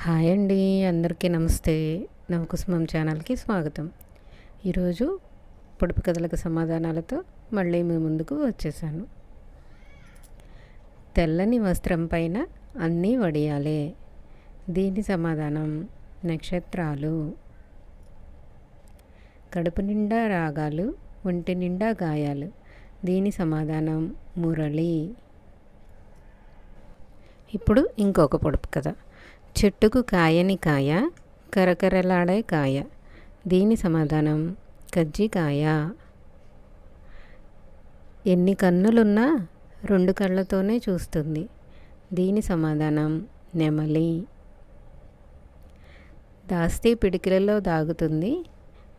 Hi అండి, అందరికీ నమస్తే. నవకుసుమం ఛానల్కి స్వాగతం. ఈరోజు పొడుపు కథలకు సమాధానాలతో మళ్ళీ మీ ముందుకు వచ్చేసాను. తెల్లని వస్త్రం పైన అన్నీ వడియాలే. దీని సమాధానం నక్షత్రాలు. కడుపు నిండా రాగాలు, ఒంటి నిండా గాయాలు. దీని సమాధానం మురళి. ఇప్పుడు ఇంకొక పొడుపు కథ. చెట్టుకు కాయని కాయ, కరకరలాడే కాయ. దీని సమాధానం కజ్జికాయ. ఎన్ని కన్నులున్నా 2 కళ్ళతోనే చూస్తుంది. దీని సమాధానం నెమలి. దాస్తే పిడికిలలో దాగుతుంది,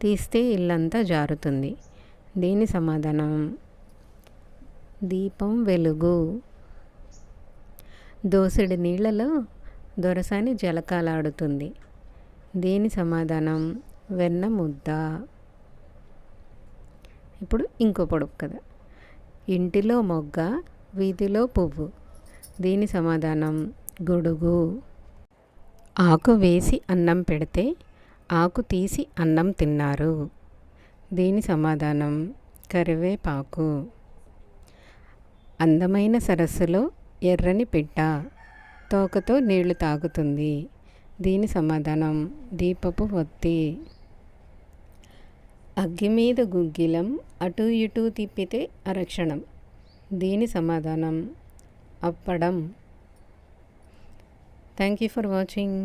తీస్తే ఇల్లంతా జారుతుంది. దీని సమాధానం దీపం వెలుగు. దోసెడు నీళ్లలో దొరసాని జలకాలాడుతుంది. దీని సమాధానం వెన్న ముద్ద. ఇప్పుడు ఇంకో పొడుపు కథ. ఇంటిలో మొగ్గ, వీధిలో పువ్వు. దీని సమాధానం గొడుగు. ఆకు వేసి అన్నం పెడితే ఆకు తీసి అన్నం తిన్నారు. దీని సమాధానం కరివేపాకు. అందమైన సరస్సులో ఎర్రని పిట్ట తోకతో నీళ్లు తాగుతుంది. దీని సమాధానం దీపపు ఒత్తి. అగ్గి మీద గుగ్గిలం, అటు ఇటు తిప్పితే అరక్షణం. దీని సమాధానం అప్పడం. Thank you for watching.